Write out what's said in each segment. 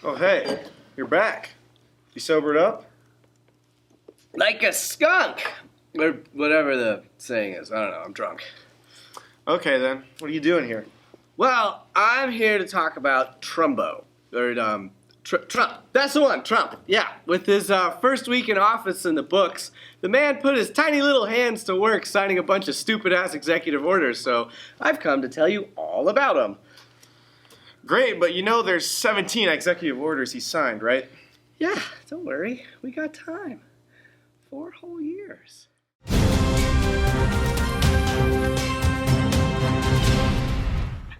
Oh, hey, you're back. You sobered up? Like a skunk! Or whatever the saying is. I don't know, I'm drunk. Okay, then. What are you doing here? Well, I'm here to talk about Trumbo. Or, Trump. That's the one, Trump. Yeah, with his first week in office in the books, the man put his tiny little hands to work signing a bunch of stupid-ass executive orders, so I've come to tell you all about them. Great, but you know there's 17 executive orders he signed, right? Yeah, don't worry. We got time. 4 whole years.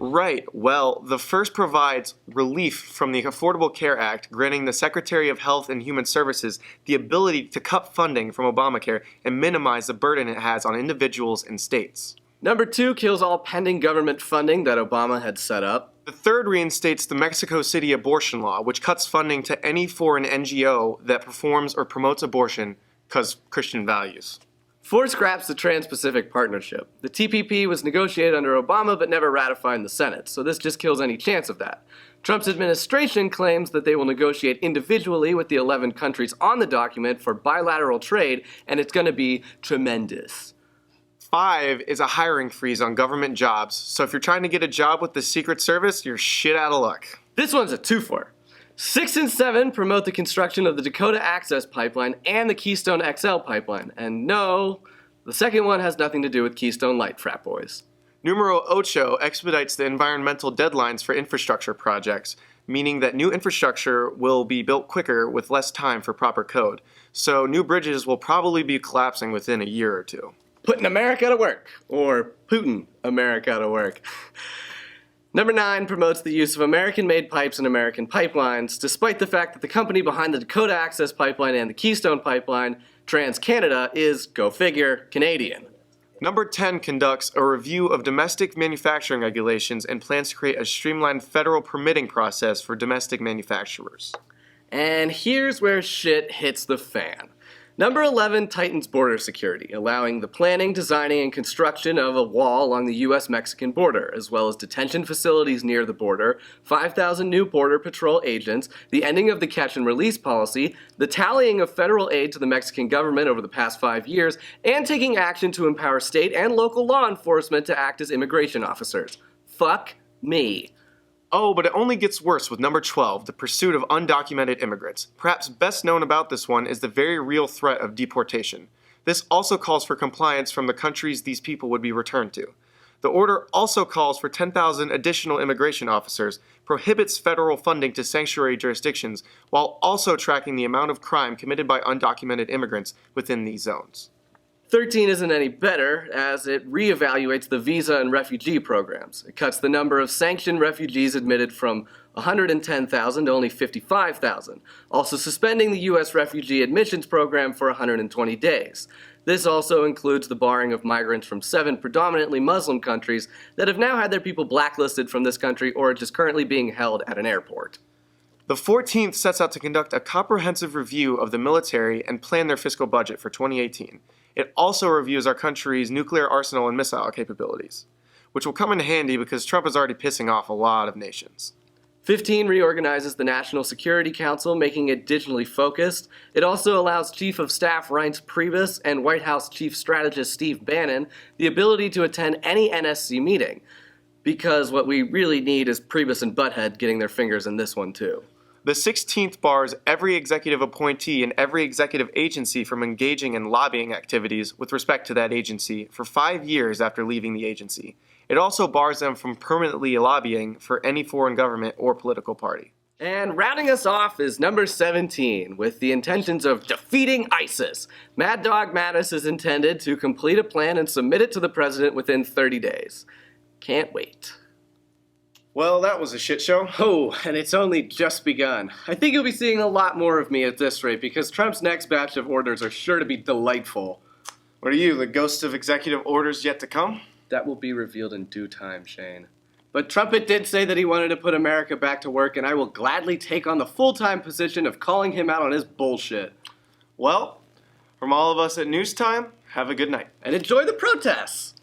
Right. Well, the first provides relief from the Affordable Care Act, granting the Secretary of Health and Human Services the ability to cut funding from Obamacare and minimize the burden it has on individuals and states. Number 2 kills all pending government funding that Obama had set up. The third reinstates the Mexico City abortion law, which cuts funding to any foreign NGO that performs or promotes abortion because Christian values. 4 scraps the Trans-Pacific Partnership. The TPP was negotiated under Obama but never ratified in the Senate, so this just kills any chance of that. Trump's administration claims that they will negotiate individually with the 11 countries on the document for bilateral trade, and it's going to be tremendous. 5 is a hiring freeze on government jobs, so if you're trying to get a job with the Secret Service, you're shit out of luck. This one's a twofer. 6 and 7 promote the construction of the Dakota Access Pipeline and the Keystone XL Pipeline. And no, the second one has nothing to do with Keystone Light, frat boys. Numero 8 expedites the environmental deadlines for infrastructure projects, meaning that new infrastructure will be built quicker with less time for proper code. So new bridges will probably be collapsing within a year or 2. Putting America to work, or Putin America to work. Number 9 promotes the use of American-made pipes and American pipelines, despite the fact that the company behind the Dakota Access Pipeline and the Keystone Pipeline, TransCanada, is, go figure, Canadian. Number 10 conducts a review of domestic manufacturing regulations and plans to create a streamlined federal permitting process for domestic manufacturers. And here's where shit hits the fan. Number 11 tightens border security, allowing the planning, designing, and construction of a wall along the U.S.-Mexican border, as well as detention facilities near the border, 5,000 new Border Patrol agents, the ending of the catch and release policy, the tallying of federal aid to the Mexican government over the past 5 years, and taking action to empower state and local law enforcement to act as immigration officers. Fuck me. Oh, but it only gets worse with number 12, the pursuit of undocumented immigrants. Perhaps best known about this one is the very real threat of deportation. This also calls for compliance from the countries these people would be returned to. The order also calls for 10,000 additional immigration officers, prohibits federal funding to sanctuary jurisdictions, while also tracking the amount of crime committed by undocumented immigrants within these zones. 13 isn't any better, as it reevaluates the visa and refugee programs. It cuts the number of sanctioned refugees admitted from 110,000 to only 55,000, also suspending the U.S. refugee admissions program for 120 days. This also includes the barring of migrants from 7 predominantly Muslim countries that have now had their people blacklisted from this country or are just currently being held at an airport. The 14th sets out to conduct a comprehensive review of the military and plan their fiscal budget for 2018. It also reviews our country's nuclear arsenal and missile capabilities, which will come in handy because Trump is already pissing off a lot of nations. 15 reorganizes the National Security Council, making it digitally focused. It also allows Chief of Staff Reince Priebus and White House Chief Strategist Steve Bannon the ability to attend any NSC meeting, because what we really need is Priebus and Butthead getting their fingers in this one too. The 16th bars every executive appointee and every executive agency from engaging in lobbying activities with respect to that agency for 5 years after leaving the agency. It also bars them from permanently lobbying for any foreign government or political party. And rounding us off is number 17, with the intentions of defeating ISIS. Mad Dog Mattis is intended to complete a plan and submit it to the president within 30 days. Can't wait. Well, that was a shit show. Oh, and it's only just begun. I think you'll be seeing a lot more of me at this rate because Trump's next batch of orders are sure to be delightful. What are you, the ghost of executive orders yet to come? That will be revealed in due time, Shane. But Trumpet did say that he wanted to put America back to work, and I will gladly take on the full-time position of calling him out on his bullshit. Well, from all of us at Newstime, have a good night. And enjoy the protests!